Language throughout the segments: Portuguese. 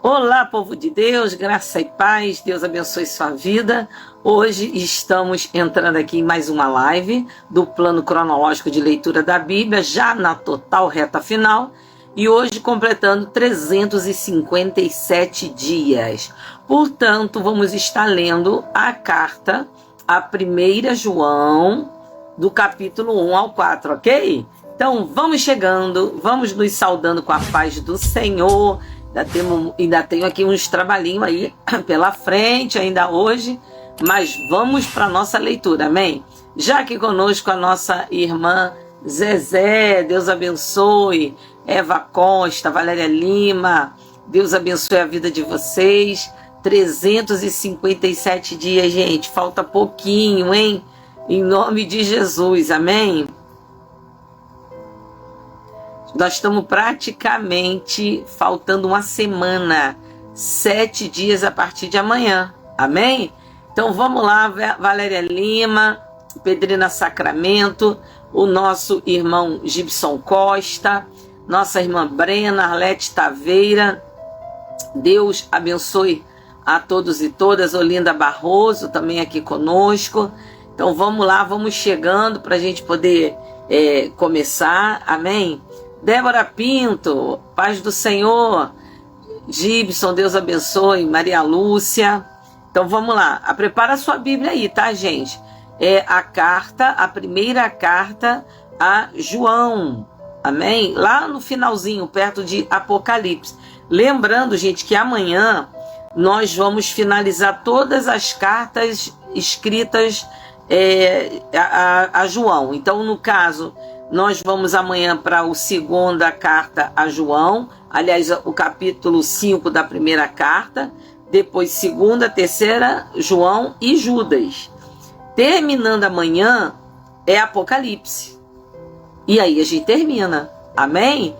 Olá, povo de Deus, graça e paz, Deus abençoe sua vida. Hoje estamos entrando aqui em mais uma live do plano cronológico de leitura da Bíblia, já na total reta final, e hoje completando 357 dias. Portanto, vamos estar lendo a carta, a 1 João, do capítulo 1 ao 4, ok? Então, vamos chegando, vamos nos saudando com a paz do Senhor. Ainda tenho aqui uns trabalhinhos aí pela frente, ainda hoje, mas vamos para a nossa leitura, amém? Já aqui conosco a nossa irmã Zezé, Deus abençoe, Eva Costa, Valéria Lima, Deus abençoe a vida de vocês. 357 dias, gente, falta pouquinho, hein? Em nome de Jesus, amém? Nós estamos praticamente faltando uma semana, 7 dias a partir de amanhã, amém? Então vamos lá, Valéria Lima, Pedrina Sacramento, o nosso irmão Gibson Costa, nossa irmã Brena, Arlete Taveira, Deus abençoe a todos e todas, Olinda Barroso também aqui conosco. Então vamos lá, vamos chegando para a gente poder começar, amém? Débora Pinto, paz do Senhor. Gibson, Deus abençoe. Maria Lúcia. Então vamos lá, prepara a sua Bíblia aí, tá, gente? É a carta, a primeira carta a João, amém? Lá no finalzinho, perto de Apocalipse. Lembrando, gente, que amanhã nós vamos finalizar todas as cartas escritas a João. Então, no caso, nós vamos amanhã para a segunda carta a João, aliás, o capítulo 5 da primeira carta, depois segunda, terceira, João e Judas. Terminando amanhã é Apocalipse. E aí a gente termina, amém?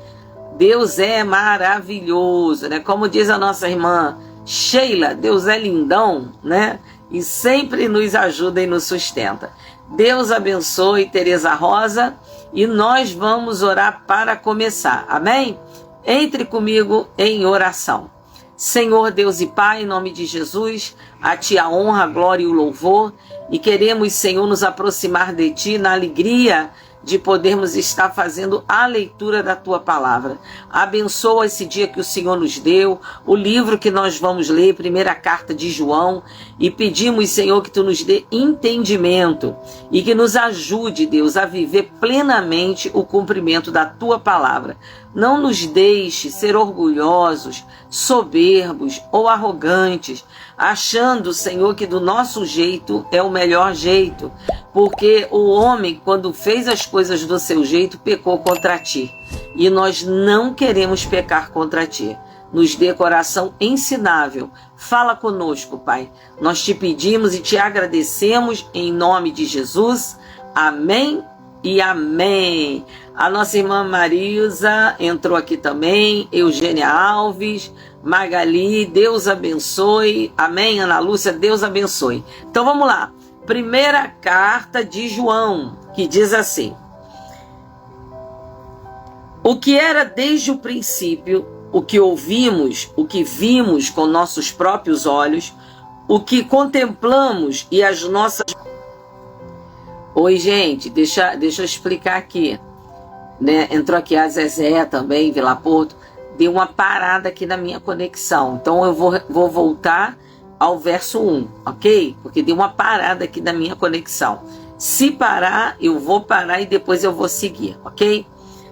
Deus é maravilhoso, né? Como diz a nossa irmã Sheila, Deus é lindão, né? E sempre nos ajuda e nos sustenta. Deus abençoe Tereza Rosa. E nós vamos orar para começar, amém? Entre comigo em oração. Senhor Deus e Pai, em nome de Jesus, a Ti a honra, a glória e o louvor, e queremos, Senhor, nos aproximar de Ti na alegria de podermos estar fazendo a leitura da Tua Palavra. Abençoa esse dia que o Senhor nos deu, o livro que nós vamos ler, primeira carta de João, e pedimos, Senhor, que Tu nos dê entendimento e que nos ajude, Deus, a viver plenamente o cumprimento da Tua Palavra. Não nos deixe ser orgulhosos, soberbos ou arrogantes, achando, Senhor, que do nosso jeito é o melhor jeito, porque o homem, quando fez as coisas do seu jeito, pecou contra Ti. E nós não queremos pecar contra Ti. Nos dê coração ensinável. Fala conosco, Pai. Nós Te pedimos e Te agradecemos em nome de Jesus. Amém e amém. A nossa irmã Marisa entrou aqui também. Eugênia Alves, Magali, Deus abençoe. Amém, Ana Lúcia, Deus abençoe. Então vamos lá. Primeira carta de João, que diz assim: o que era desde o princípio, o que ouvimos, o que vimos com nossos próprios olhos, o que contemplamos e as nossas... Oi, gente, deixa eu explicar aqui, né? Entrou aqui a Zezé também, Vila Porto, deu uma parada aqui na minha conexão, então eu vou voltar ao verso 1, ok? Porque deu uma parada aqui na minha conexão. Se parar, eu vou parar e depois eu vou seguir, ok?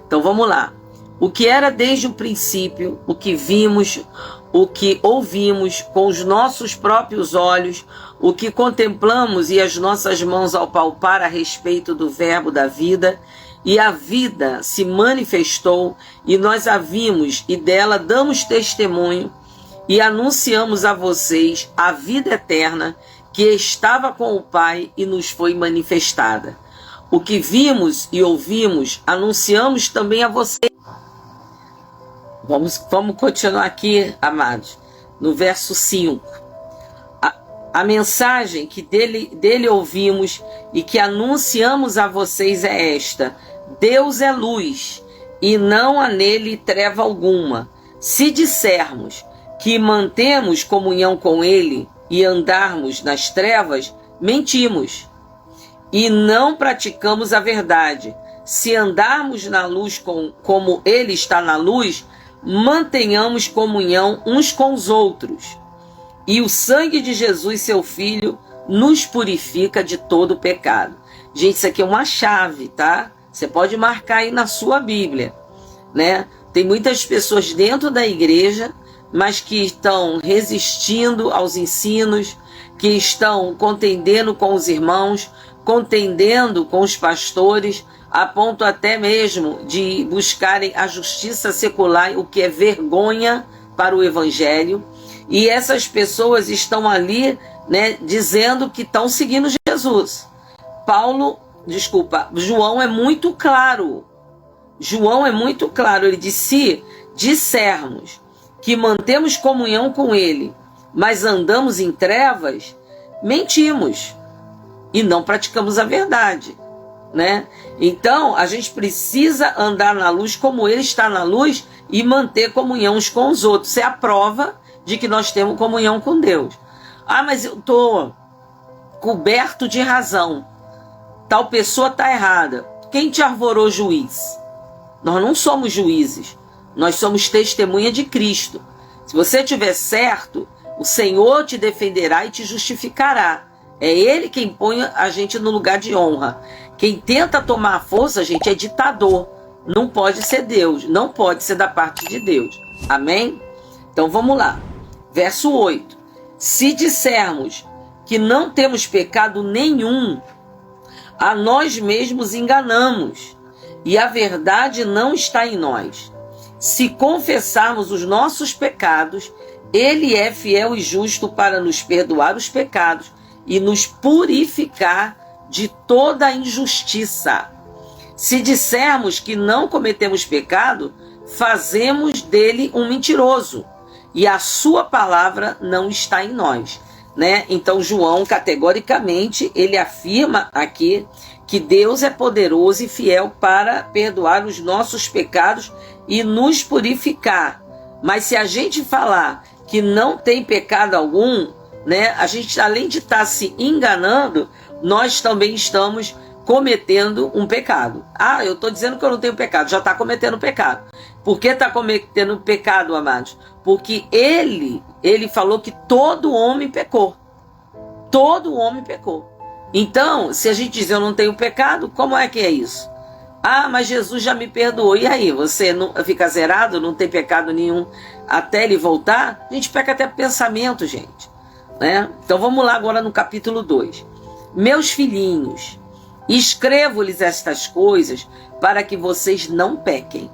Então vamos lá. O que era desde o princípio, o que vimos, o que ouvimos com os nossos próprios olhos, o que contemplamos e as nossas mãos ao palpar a respeito do verbo da vida, e a vida se manifestou, e nós a vimos, e dela damos testemunho, e anunciamos a vocês a vida eterna que estava com o Pai e nos foi manifestada. O que vimos e ouvimos, anunciamos também a vocês. Vamos continuar aqui, amados, no verso 5. A mensagem que dele ouvimos e que anunciamos a vocês é esta: Deus é luz, e não há nele treva alguma. Se dissermos que mantemos comunhão com Ele e andarmos nas trevas, mentimos e não praticamos a verdade. Se andarmos na luz como Ele está na luz, mantenhamos comunhão uns com os outros. E o sangue de Jesus, seu Filho, nos purifica de todo pecado. Gente, isso aqui é uma chave, tá? Você pode marcar aí na sua Bíblia, né? Tem muitas pessoas dentro da igreja, mas que estão resistindo aos ensinos, que estão contendendo com os irmãos, contendendo com os pastores, a ponto até mesmo de buscarem a justiça secular, o que é vergonha para o evangelho. E essas pessoas estão ali, né, dizendo que estão seguindo Jesus. João é muito claro. João é muito claro. Ele disse: se dissermos que mantemos comunhão com Ele, mas andamos em trevas, mentimos e não praticamos a verdade, né? Então, a gente precisa andar na luz como Ele está na luz e manter comunhão uns com os outros. Isso é a prova de que nós temos comunhão com Deus. Ah, mas eu estou coberto de razão. Tal pessoa está errada. Quem te arvorou juiz? Nós não somos juízes. Nós somos testemunha de Cristo. Se você estiver certo, o Senhor te defenderá e te justificará. É Ele quem põe a gente no lugar de honra. Quem tenta tomar a força, gente, é ditador. Não pode ser Deus. Não pode ser da parte de Deus. Amém? Então vamos lá. Verso 8. Se dissermos que não temos pecado nenhum, a nós mesmos enganamos, e a verdade não está em nós. Se confessarmos os nossos pecados, Ele é fiel e justo para nos perdoar os pecados e nos purificar de toda a injustiça. Se dissermos que não cometemos pecado, fazemos dele um mentiroso, e a sua palavra não está em nós, né? Então João categoricamente ele afirma aqui que Deus é poderoso e fiel para perdoar os nossos pecados e nos purificar. Mas se a gente falar que não tem pecado algum, né, a gente, além de estar se enganando, nós também estamos cometendo um pecado. Ah, eu estou dizendo que eu não tenho pecado, já está cometendo pecado. Por que está cometendo pecado, amados? Porque ele falou que todo homem pecou. Todo homem pecou. Então, se a gente diz eu não tenho pecado, como é que é isso? Ah, mas Jesus já me perdoou. E aí, você não fica zerado, não tem pecado nenhum até ele voltar? A gente peca até pensamento, gente, né? Então vamos lá agora no capítulo 2. Meus filhinhos, escrevo-lhes estas coisas para que vocês não pequem.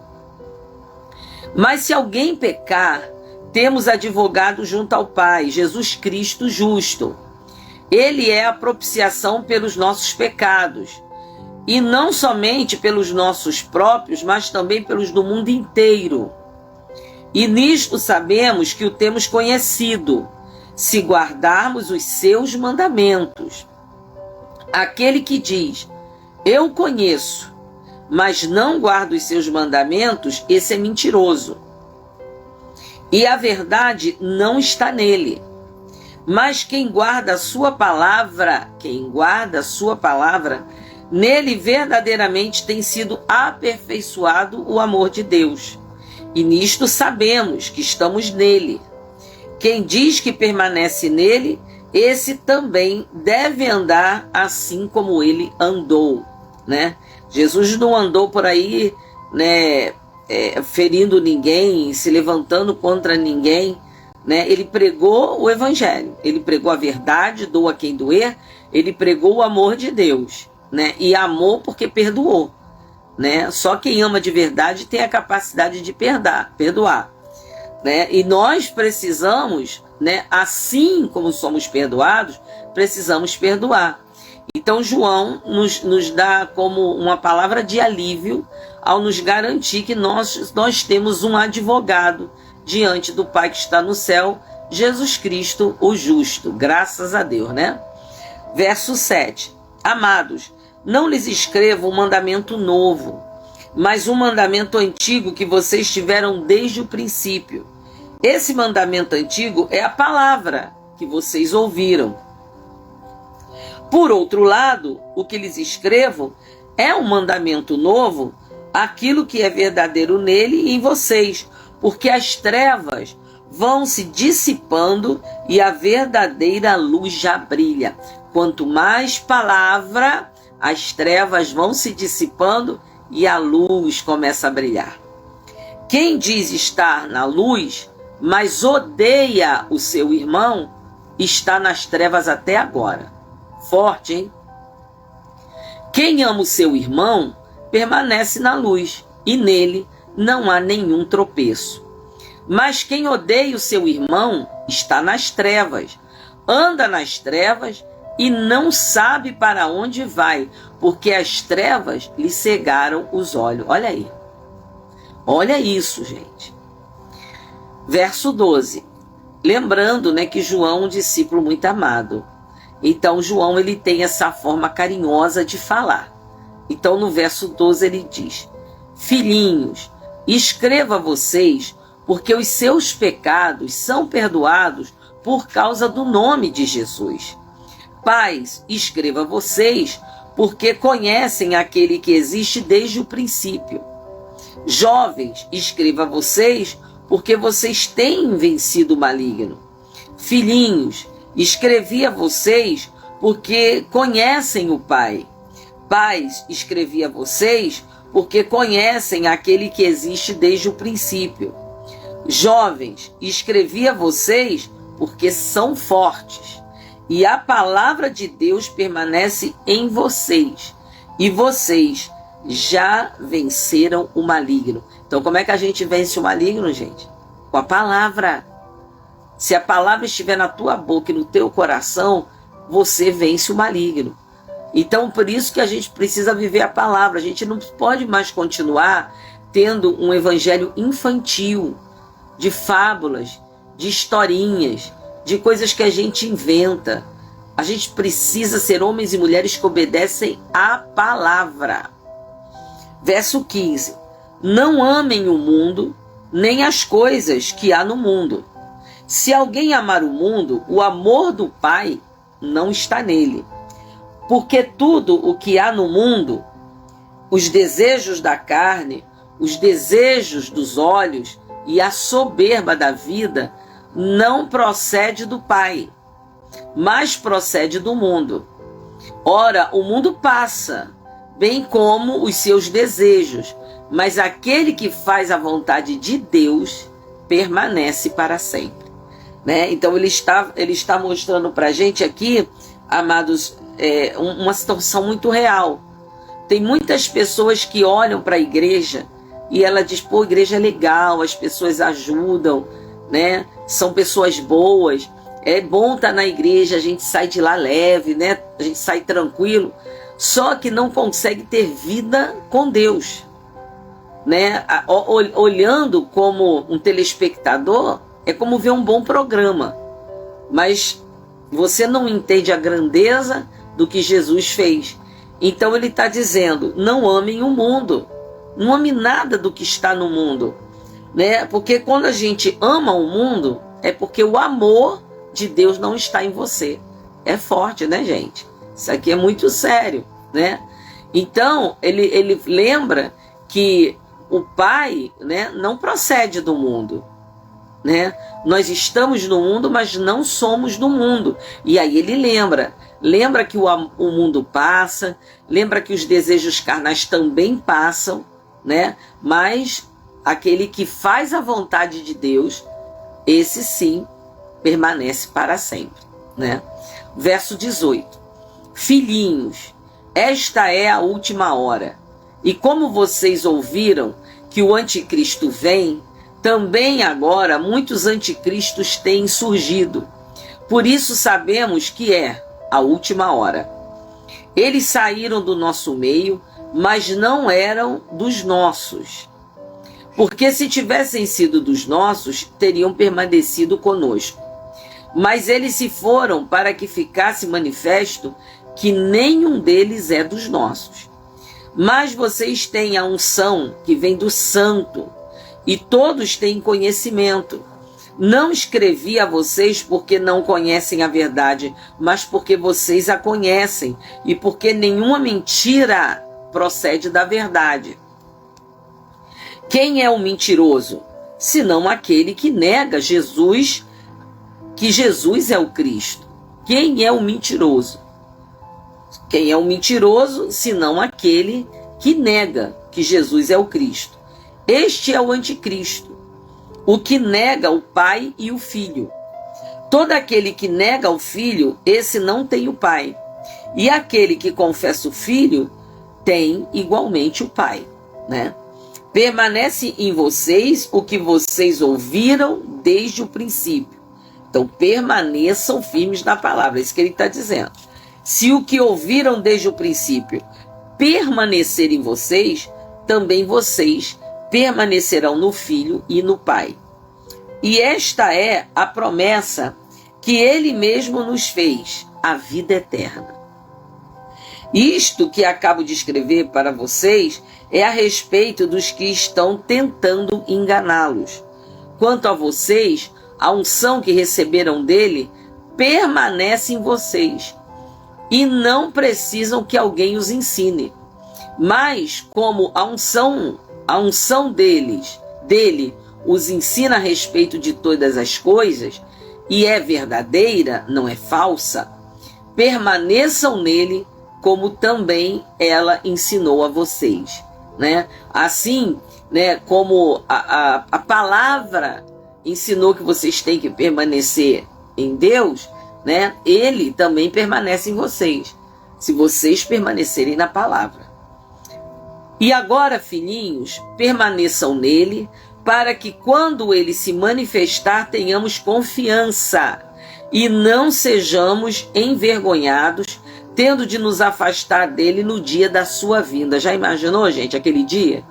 Mas se alguém pecar, temos advogado junto ao Pai, Jesus Cristo justo. Ele é a propiciação pelos nossos pecados, e não somente pelos nossos próprios, mas também pelos do mundo inteiro. E nisto sabemos que o temos conhecido, se guardarmos os seus mandamentos. Aquele que diz, eu conheço, mas não guarda os seus mandamentos, esse é mentiroso. E a verdade não está nele. Mas quem guarda a sua palavra, nele verdadeiramente tem sido aperfeiçoado o amor de Deus. E nisto sabemos que estamos nele. Quem diz que permanece nele, esse também deve andar assim como ele andou, né? Jesus não andou por aí, né, ferindo ninguém, se levantando contra ninguém, né? Ele pregou o evangelho, ele pregou a verdade, doa quem doer, ele pregou o amor de Deus, né? E amou porque perdoou, né? Só quem ama de verdade tem a capacidade de perdoar, né? E nós precisamos, né, assim como somos perdoados, precisamos perdoar. Então João nos dá como uma palavra de alívio ao nos garantir que nós temos um advogado diante do Pai que está no céu, Jesus Cristo o justo, graças a Deus, né? Verso 7. Amados, não lhes escrevo um mandamento novo, mas um mandamento antigo que vocês tiveram desde o princípio. Esse mandamento antigo é a palavra que vocês ouviram. Por outro lado, o que lhes escrevo é um mandamento novo, aquilo que é verdadeiro nele e em vocês, porque as trevas vão se dissipando e a verdadeira luz já brilha. Quanto mais palavra, as trevas vão se dissipando e a luz começa a brilhar. Quem diz estar na luz, mas odeia o seu irmão, está nas trevas até agora. Forte, hein? Quem ama o seu irmão, permanece na luz, e nele não há nenhum tropeço. Mas quem odeia o seu irmão, está nas trevas, anda nas trevas e não sabe para onde vai, porque as trevas lhe cegaram os olhos. Olha aí. Olha isso, gente. Verso 12. Lembrando, né, que João é um discípulo muito amado. Então, João, ele tem essa forma carinhosa de falar. Então, no verso 12, ele diz: Filhinhos, escreva a vocês, porque os seus pecados são perdoados por causa do nome de Jesus. Pais, escreva a vocês, porque conhecem aquele que existe desde o princípio. Jovens, escreva a vocês, porque vocês têm vencido o maligno. Filhinhos, escrevi a vocês, porque conhecem o Pai. Pais, escrevi a vocês, porque conhecem aquele que existe desde o princípio. Jovens, escrevi a vocês, porque são fortes, e a palavra de Deus permanece em vocês, e vocês já venceram o maligno. Então, como é que a gente vence o maligno, gente? Com a palavra. Se a palavra estiver na tua boca e no teu coração, você vence o maligno. Então, por isso que a gente precisa viver a palavra. A gente não pode mais continuar tendo um evangelho infantil, de fábulas, de historinhas, de coisas que a gente inventa. A gente precisa ser homens e mulheres que obedecem à palavra. Verso 15. Não amem o mundo, nem as coisas que há no mundo. Se alguém amar o mundo, o amor do Pai não está nele. Porque tudo o que há no mundo, os desejos da carne, os desejos dos olhos e a soberba da vida, não procede do Pai, mas procede do mundo. Ora, o mundo passa, bem como os seus desejos, mas aquele que faz a vontade de Deus permanece para sempre. Né? Então ele está mostrando para a gente aqui, amados, uma situação muito real. Tem muitas pessoas que olham para a igreja e ela diz: pô, a igreja é legal, as pessoas ajudam, né? São pessoas boas, é bom estar na igreja, a gente sai de lá leve, né? A gente sai tranquilo, só que não consegue ter vida com Deus, né? Olhando como um telespectador, é como ver um bom programa, mas você não entende a grandeza do que Jesus fez. Então ele está dizendo: não amem o mundo, não ame nada do que está no mundo, né? Porque quando a gente ama o mundo, é porque o amor de Deus não está em você. É forte, né, gente? Isso aqui é muito sério, né? Então ele lembra que o Pai, né, não procede do mundo, né? Nós estamos no mundo, mas não somos do mundo. E aí ele lembra que o mundo passa, lembra que os desejos carnais também passam, né? Mas aquele que faz a vontade de Deus, esse sim permanece para sempre, né? Verso 18. Filhinhos, esta é a última hora. E como vocês ouviram que o anticristo vem, também agora muitos anticristos têm surgido. Por isso sabemos que é a última hora. Eles saíram do nosso meio, mas não eram dos nossos. Porque se tivessem sido dos nossos, teriam permanecido conosco. Mas eles se foram para que ficasse manifesto que nenhum deles é dos nossos. Mas vocês têm a unção que vem do Santo, e todos têm conhecimento. Não escrevi a vocês porque não conhecem a verdade, mas porque vocês a conhecem e porque nenhuma mentira procede da verdade. Quem é o mentiroso? Senão aquele que nega Jesus, que Jesus é o Cristo. Quem é o mentiroso? Quem é o mentiroso, senão aquele que nega que Jesus é o Cristo? Este é o anticristo, o que nega o Pai e o Filho. Todo aquele que nega o Filho, esse não tem o Pai. E aquele que confessa o Filho, tem igualmente o Pai, né? Permanece em vocês o que vocês ouviram desde o princípio. Então, permaneçam firmes na palavra, é isso que ele está dizendo. Se o que ouviram desde o princípio permanecer em vocês, também vocês permanecerão no Filho e no Pai. E esta é a promessa que ele mesmo nos fez, a vida eterna. Isto que acabo de escrever para vocês é a respeito dos que estão tentando enganá-los. Quanto a vocês, a unção que receberam dele permanece em vocês e não precisam que alguém os ensine. Mas como a unção dele os ensina a respeito de todas as coisas e é verdadeira, não é falsa, permaneçam nele como também ela ensinou a vocês, né? Assim, né, como a palavra ensinou que vocês têm que permanecer em Deus, né? Ele também permanece em vocês, se vocês permanecerem na palavra. E agora, filhinhos, permaneçam nele, para que quando ele se manifestar, tenhamos confiança e não sejamos envergonhados, tendo de nos afastar dele no dia da sua vinda. Já imaginou, gente, aquele dia?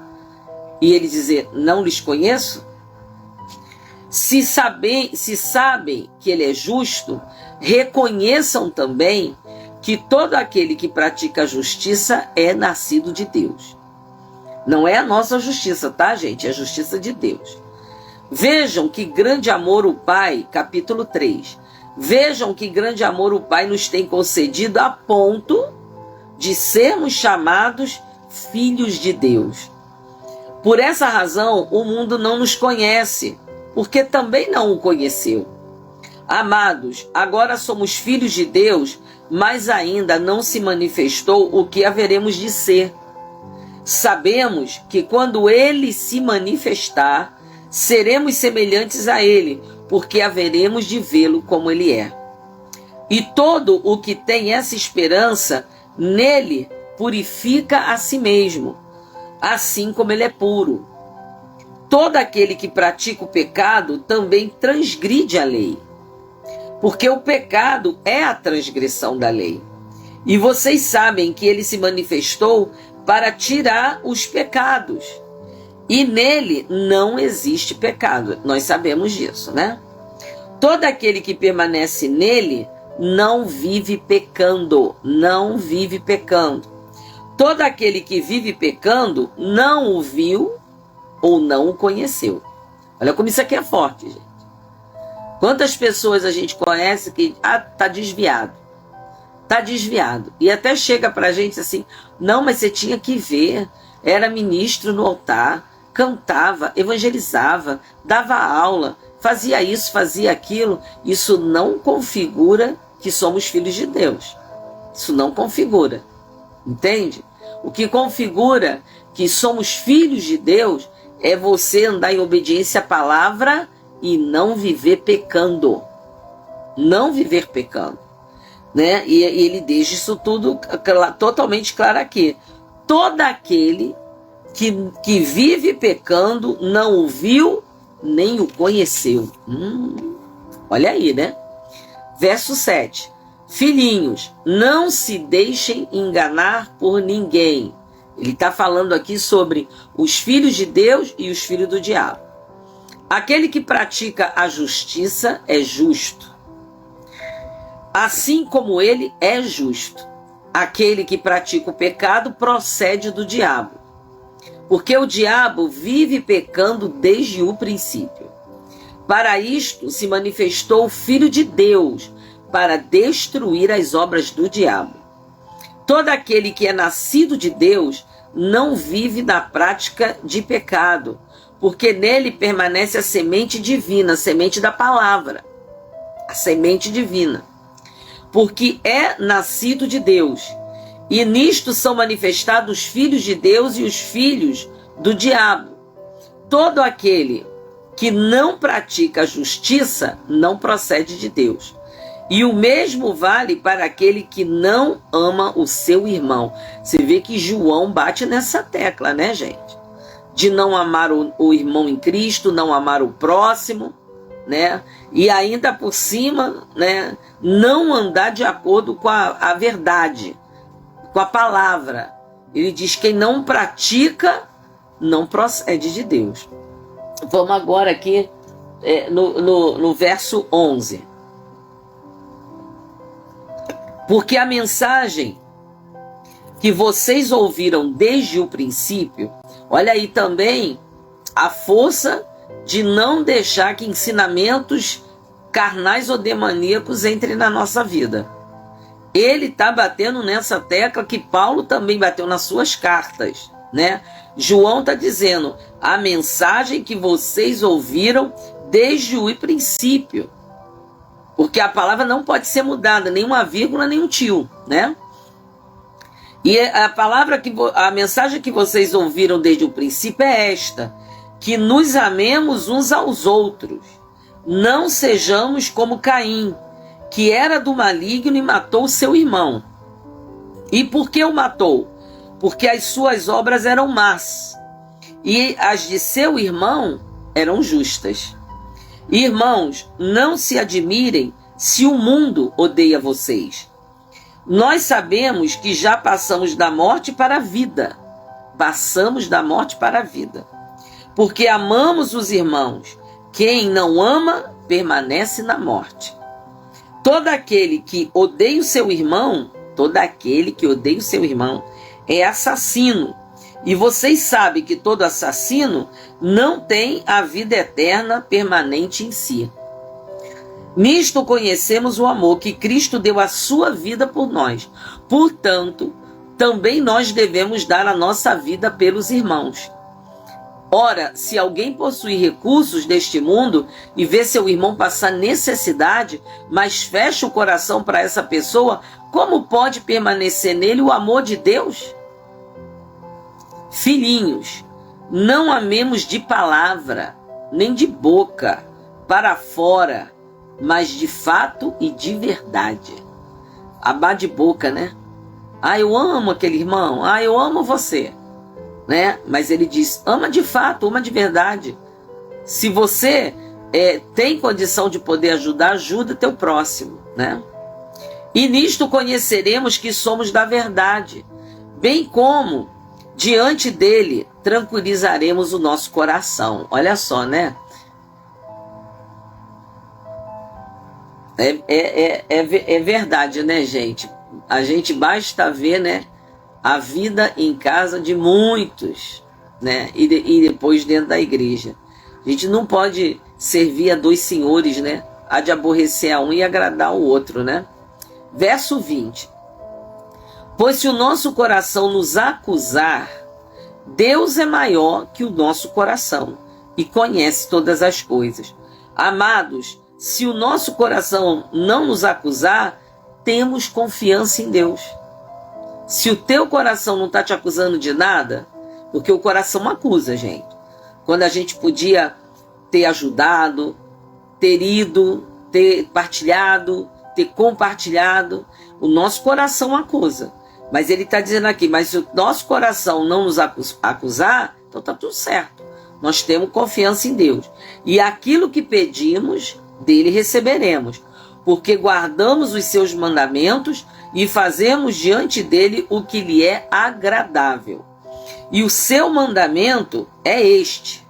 E ele dizer, não lhes conheço? Se sabem que ele é justo, reconheçam também que todo aquele que pratica a justiça é nascido de Deus. Não é a nossa justiça, tá, gente? É a justiça de Deus. Vejam que grande amor o Pai, capítulo 3. Vejam que grande amor o Pai nos tem concedido a ponto de sermos chamados filhos de Deus. Por essa razão, o mundo não nos conhece, porque também não o conheceu. Amados, agora somos filhos de Deus, mas ainda não se manifestou o que haveremos de ser. Sabemos que quando ele se manifestar, seremos semelhantes a ele, porque haveremos de vê-lo como ele é. E todo o que tem essa esperança, nele purifica a si mesmo, assim como ele é puro. Todo aquele que pratica o pecado também transgride a lei, porque o pecado é a transgressão da lei. E vocês sabem que ele se manifestou para tirar os pecados. E nele não existe pecado. Nós sabemos disso, né? Todo aquele que permanece nele não vive pecando. Não vive pecando. Todo aquele que vive pecando não o viu ou não o conheceu. Olha como isso aqui é forte, gente. Quantas pessoas a gente conhece que tá desviado. Tá desviado. E até chega pra gente assim, não, mas você tinha que ver. Era ministro no altar, cantava, evangelizava, dava aula, fazia isso, fazia aquilo. Isso não configura que somos filhos de Deus. Isso não configura. Entende? O que configura que somos filhos de Deus é você andar em obediência à palavra e não viver pecando. Não viver pecando. Né? E ele deixa isso tudo totalmente claro aqui. Todo aquele que vive pecando não o viu nem o conheceu. Olha aí, né? Verso 7. Filhinhos, não se deixem enganar por ninguém. Ele está falando aqui sobre os filhos de Deus e os filhos do diabo. Aquele que pratica a justiça é justo, assim como ele é justo. Aquele que pratica o pecado procede do diabo, porque o diabo vive pecando desde o princípio. Para isto se manifestou o Filho de Deus, para destruir as obras do diabo. Todo aquele que é nascido de Deus não vive na prática de pecado, porque nele permanece a semente divina, a semente da palavra, a semente divina. Porque é nascido de Deus, e nisto são manifestados os filhos de Deus e os filhos do diabo. Todo aquele que não pratica a justiça não procede de Deus. E o mesmo vale para aquele que não ama o seu irmão. Você vê que João bate nessa tecla, né, gente? De não amar o irmão em Cristo, não amar o próximo, né? E ainda por cima, né, não andar de acordo com a verdade, com a palavra. Ele diz que quem não pratica não procede de Deus. Vamos agora aqui no verso 11. Porque a mensagem que vocês ouviram desde o princípio, olha aí também a força de não deixar que ensinamentos carnais ou demoníacos entrem na nossa vida. Ele está batendo nessa tecla que Paulo também bateu nas suas cartas, né? João está dizendo, a mensagem que vocês ouviram desde o princípio. Porque a palavra não pode ser mudada, nem uma vírgula, nem um tio, né? E a mensagem que vocês ouviram desde o princípio é esta, que nos amemos uns aos outros, não sejamos como Caim, que era do maligno e matou seu irmão. E por que o matou? Porque as suas obras eram más, e as de seu irmão eram justas. Irmãos, não se admirem se o mundo odeia vocês. Nós sabemos que já passamos da morte para a vida. Passamos da morte para a vida. Porque amamos os irmãos. Quem não ama, permanece na morte. Todo aquele que odeia o seu irmão, é assassino. E vocês sabem que todo assassino não tem a vida eterna permanente em si. Nisto conhecemos o amor que Cristo deu a sua vida por nós. Portanto, também nós devemos dar a nossa vida pelos irmãos. Ora, se alguém possui recursos deste mundo e vê seu irmão passar necessidade, mas fecha o coração para essa pessoa, como pode permanecer nele o amor de Deus? Filhinhos, não amemos de palavra, nem de boca, para fora, mas de fato e de verdade. Amar de boca, né? Ah, eu amo aquele irmão. Ah, eu amo você. Né? Mas ele diz, ama de fato, ama de verdade. Se você tem condição de poder ajudar, ajuda teu próximo, né? E nisto conheceremos que somos da verdade, bem como diante dele tranquilizaremos o nosso coração. Olha só, né? É verdade, né, gente? A gente basta ver, né, a vida em casa de muitos, né? E depois dentro da igreja. A gente não pode servir a dois senhores, né? Há de aborrecer a um e agradar o outro, né? Verso 20. Pois se o nosso coração nos acusar, Deus é maior que o nosso coração e conhece todas as coisas. Amados, se o nosso coração não nos acusar, temos confiança em Deus. Se o teu coração não está te acusando de nada, porque o coração acusa, gente. Quando a gente podia ter ajudado, ter ido, ter partilhado, ter compartilhado, o nosso coração acusa. Mas ele está dizendo aqui, mas se o nosso coração não nos acusar, então está tudo certo. Nós temos confiança em Deus. E aquilo que pedimos, dele receberemos. Porque guardamos os seus mandamentos e fazemos diante dele o que lhe é agradável. E o seu mandamento é este,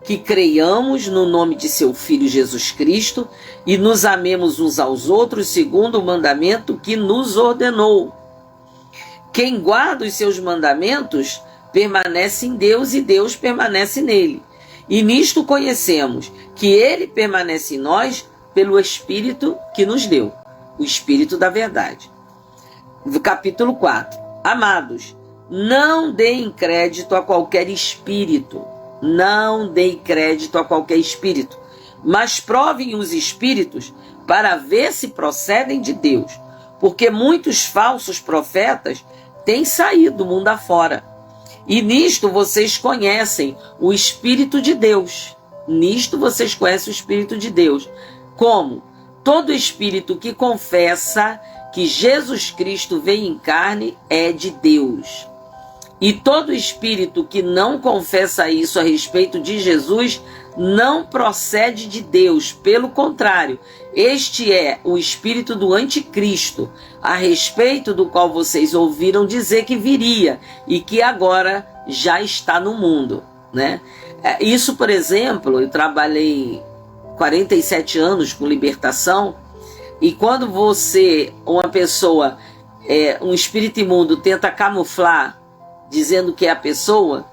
que creiamos no nome de seu Filho Jesus Cristo e nos amemos uns aos outros segundo o mandamento que nos ordenou. Quem guarda os seus mandamentos permanece em Deus e Deus permanece nele. E nisto conhecemos que ele permanece em nós pelo Espírito que nos deu, o Espírito da verdade. Capítulo 4. Amados, não deem crédito a qualquer espírito. Não deem crédito a qualquer espírito, mas provem os espíritos para ver se procedem de Deus, porque muitos falsos profetas têm saído do mundo afora. E nisto vocês conhecem o Espírito de Deus. Nisto vocês conhecem o Espírito de Deus. Como? Todo espírito que confessa que Jesus Cristo veio em carne é de Deus. E todo espírito que não confessa isso a respeito de Jesus não procede de Deus. Pelo contrário, este é o espírito do anticristo, a respeito do qual vocês ouviram dizer que viria e que agora já está no mundo, né? Isso, por exemplo, eu trabalhei 47 anos com libertação, e quando uma pessoa, um espírito imundo, tenta camuflar dizendo que é a pessoa,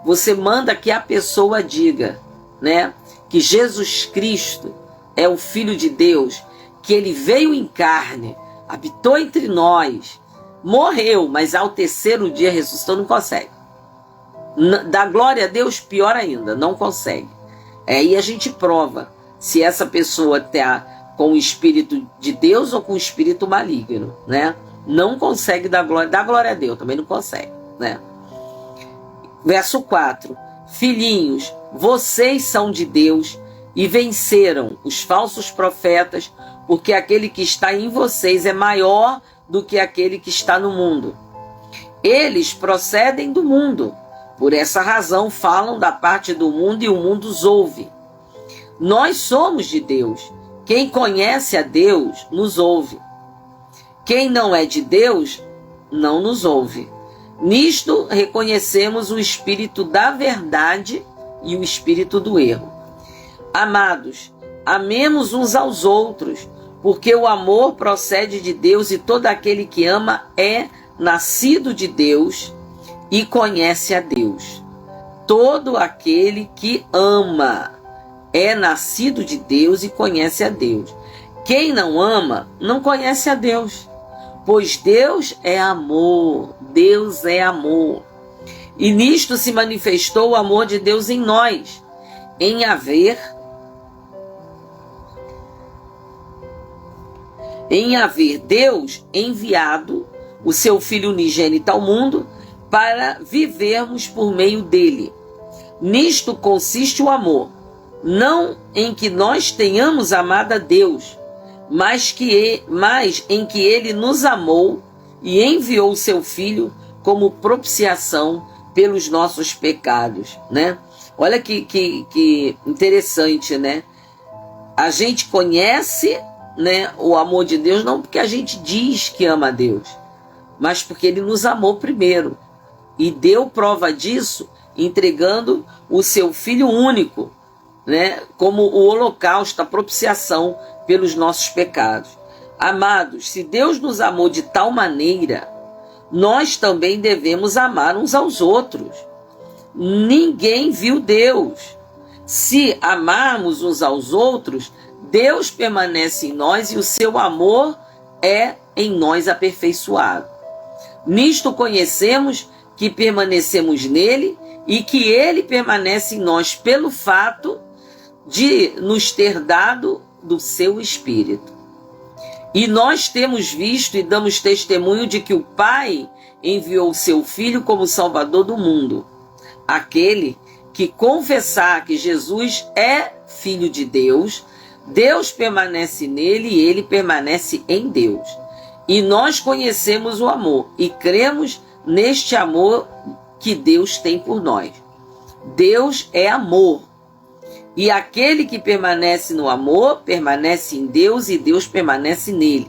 você manda que a pessoa diga, né, que Jesus Cristo é o Filho de Deus, que ele veio em carne, habitou entre nós, morreu, mas ao terceiro dia ressuscitou. Não consegue. Dá glória a Deus, pior ainda, não consegue. Aí a gente prova se essa pessoa está com o Espírito de Deus ou com o espírito maligno, né? Não consegue dar glória a Deus, também não consegue, né? Verso 4. Filhinhos, vocês são de Deus e venceram os falsos profetas, porque aquele que está em vocês é maior do que aquele que está no mundo. Eles procedem do mundo, por essa razão falam da parte do mundo e o mundo os ouve. Nós somos de Deus. Quem conhece a Deus nos ouve. Quem não é de Deus não nos ouve. Nisto reconhecemos o espírito da verdade e o espírito do erro. Amados, amemos uns aos outros, porque o amor procede de Deus e todo aquele que ama é nascido de Deus e conhece a Deus. Todo aquele que ama é nascido de Deus e conhece a Deus. Quem não ama não conhece a Deus, pois Deus é amor. Deus é amor. E nisto se manifestou o amor de Deus em nós, em haver Deus enviado o seu Filho unigênito ao mundo para vivermos por meio dele. Nisto consiste o amor, não em que nós tenhamos amado a Deus, mas em que ele nos amou e enviou o seu Filho como propiciação pelos nossos pecados, né? Olha que interessante, né? A gente conhece, né, o amor de Deus não porque a gente diz que ama a Deus, mas porque ele nos amou primeiro e deu prova disso entregando o seu Filho único, né, como o holocausto, a propiciação pelos nossos pecados. Amados, se Deus nos amou de tal maneira, nós também devemos amar uns aos outros. Ninguém viu Deus. Se amarmos uns aos outros, Deus permanece em nós e o seu amor é em nós aperfeiçoado. Nisto conhecemos que permanecemos nele e que ele permanece em nós pelo fato de nos ter dado do seu Espírito. E nós temos visto e damos testemunho de que o Pai enviou o seu Filho como Salvador do mundo. Aquele que confessar que Jesus é Filho de Deus, Deus permanece nele e ele permanece em Deus. E nós conhecemos o amor e cremos neste amor que Deus tem por nós. Deus é amor. E aquele que permanece no amor, permanece em Deus e Deus permanece nele.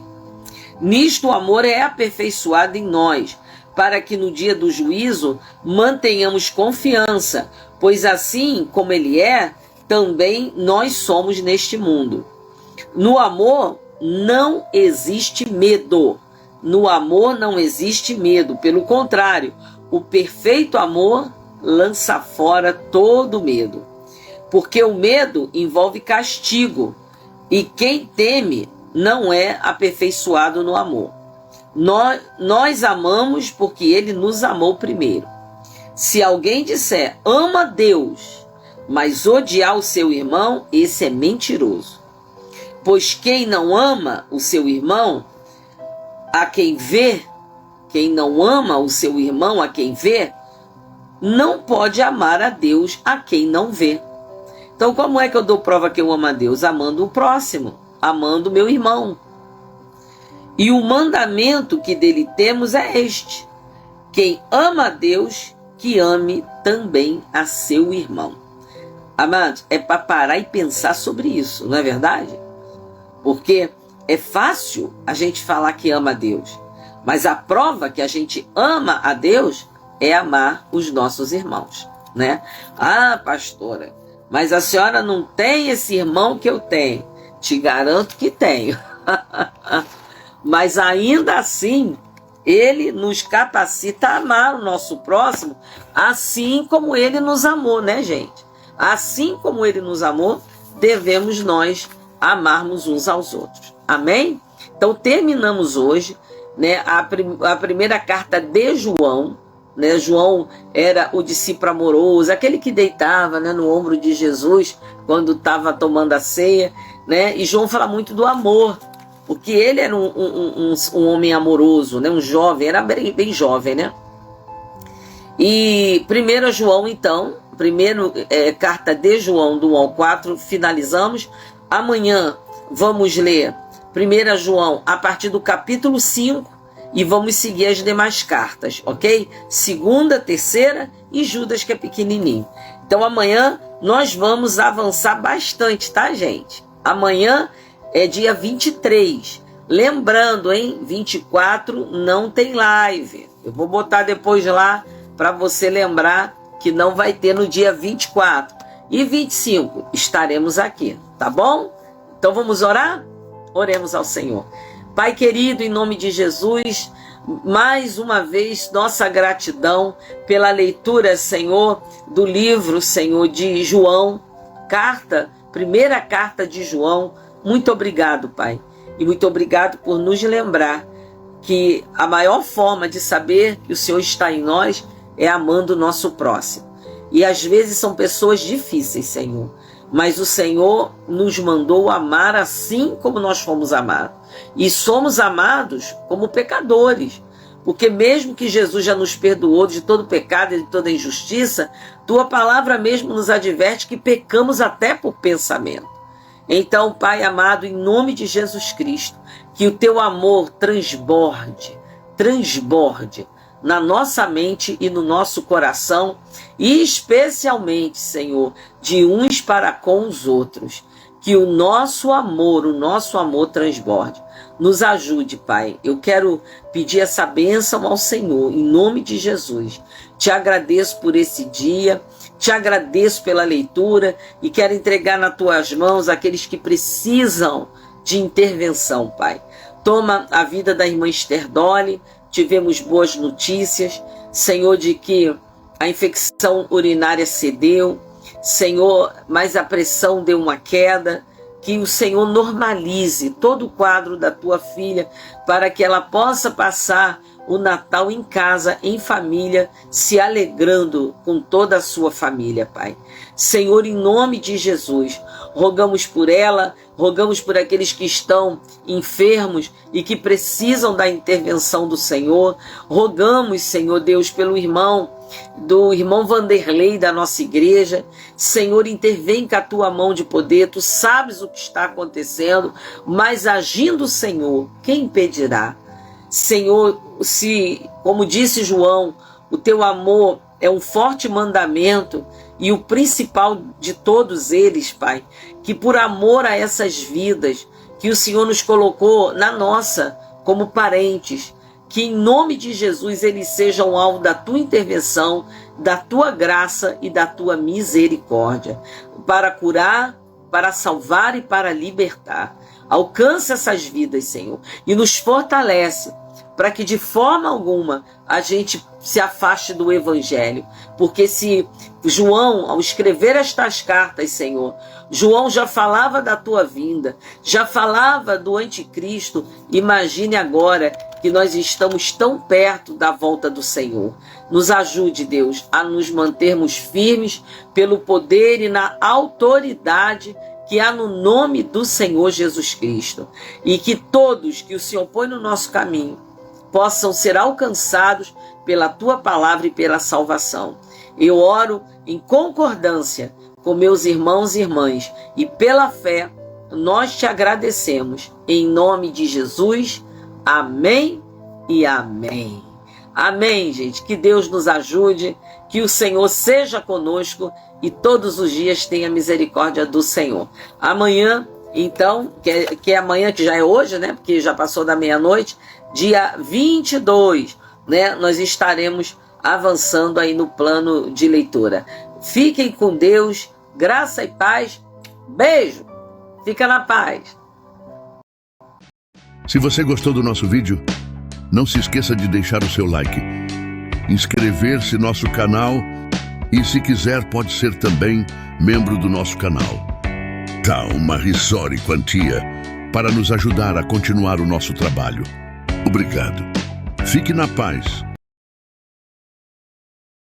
Nisto o amor é aperfeiçoado em nós, para que no dia do juízo mantenhamos confiança, pois assim como ele é, também nós somos neste mundo. No amor não existe medo. No amor não existe medo. Pelo contrário, o perfeito amor lança fora todo medo. porque o medo envolve castigo, e quem teme não é aperfeiçoado no amor. Nós amamos porque ele nos amou primeiro. Se alguém disser ama Deus, mas odiar o seu irmão, esse é mentiroso. Pois quem não ama o seu irmão, a quem vê, quem não ama o seu irmão a quem vê, não pode amar a Deus a quem não vê. Então, como é que eu dou prova que eu amo a Deus? Amando o próximo, amando o meu irmão. E o mandamento que dele temos é este: quem ama a Deus, que ame também a seu irmão. Amados, é para parar e pensar sobre isso, não é verdade? Porque é fácil a gente falar que ama a Deus, mas a prova que a gente ama a Deus é amar os nossos irmãos, né? Ah, pastora, mas a senhora não tem esse irmão que eu tenho. Te garanto que tenho. Mas ainda assim, ele nos capacita a amar o nosso próximo, assim como ele nos amou, né, gente? Assim como ele nos amou, devemos nós amarmos uns aos outros. Amém? Então, terminamos hoje, né, a primeira carta de João, né? João era o discípulo amoroso, aquele que deitava, né, no ombro de Jesus quando estava tomando a ceia, né? E João fala muito do amor, porque ele era um homem amoroso, né? Um jovem, era bem jovem, né? E 1 João, então, carta de João, do 1 ao 4, finalizamos. Amanhã vamos ler 1 João a partir do capítulo 5 e vamos seguir as demais cartas, ok? Segunda, terceira e Judas, que é pequenininho. Então amanhã nós vamos avançar bastante, tá, gente? Amanhã é dia 23. Lembrando, hein? 24 não tem live. Eu vou botar depois lá para você lembrar que não vai ter no dia 24. E 25 estaremos aqui, tá bom? Então vamos orar? Oremos ao Senhor. Pai querido, em nome de Jesus, mais uma vez nossa gratidão pela leitura, Senhor, do livro, Senhor, de João, primeira carta de João. Muito obrigado, Pai. E muito obrigado por nos lembrar que a maior forma de saber que o Senhor está em nós é amando o nosso próximo. E às vezes são pessoas difíceis, Senhor, mas o Senhor nos mandou amar assim como nós fomos amados. E somos amados como pecadores, porque mesmo que Jesus já nos perdoou de todo pecado e de toda injustiça, tua palavra mesmo nos adverte que pecamos até por pensamento. Então, Pai amado, em nome de Jesus Cristo, que o teu amor transborde na nossa mente e no nosso coração, e especialmente, Senhor, de uns para com os outros. Que o nosso amor transborde. Nos ajude, Pai. Eu quero pedir essa bênção ao Senhor, em nome de Jesus. Te agradeço por esse dia, te agradeço pela leitura e quero entregar nas tuas mãos aqueles que precisam de intervenção, Pai. Toma a vida da irmã Esther Dolly. Tivemos boas notícias, Senhor, de que a infecção urinária cedeu, Senhor, mas a pressão deu uma queda. Que o Senhor normalize todo o quadro da tua filha para que ela possa passar o Natal em casa, em família, se alegrando com toda a sua família, Pai. Senhor, em nome de Jesus, rogamos por ela, rogamos por aqueles que estão enfermos e que precisam da intervenção do Senhor. Rogamos, Senhor Deus, pelo irmão Vanderlei da nossa igreja. Senhor, intervém com a tua mão de poder. Tu sabes o que está acontecendo, mas agindo o Senhor, quem impedirá? Senhor, se, como disse João, o teu amor é um forte mandamento e o principal de todos eles, Pai, que por amor a essas vidas que o Senhor nos colocou na nossa como parentes, que em nome de Jesus eles sejam alvo da tua intervenção, da tua graça e da tua misericórdia, para curar, para salvar e para libertar. Alcança essas vidas, Senhor, e nos fortalece para que de forma alguma a gente se afaste do Evangelho. Porque se João, ao escrever estas cartas, Senhor, João já falava da tua vinda, já falava do anticristo, imagine agora que nós estamos tão perto da volta do Senhor. Nos ajude, Deus, a nos mantermos firmes pelo poder e na autoridade que há no nome do Senhor Jesus Cristo. E que todos que o Senhor põe no nosso caminho possam ser alcançados pela tua palavra e pela salvação. Eu oro em concordância com meus irmãos e irmãs e pela fé nós te agradecemos. Em nome de Jesus, amém e amém. Amém, gente. Que Deus nos ajude, que o Senhor seja conosco e todos os dias tenha misericórdia do Senhor. Amanhã, então, que é amanhã, que já é hoje, né? Porque já passou da meia-noite, dia 22, né? Nós estaremos avançando aí no plano de leitura. Fiquem com Deus, graça e paz. Beijo. Fica na paz. Se você gostou do nosso vídeo, não se esqueça de deixar o seu like, inscrever-se no nosso canal e, se quiser, pode ser também membro do nosso canal. Dá uma risória quantia para nos ajudar a continuar o nosso trabalho. Obrigado. Fique na paz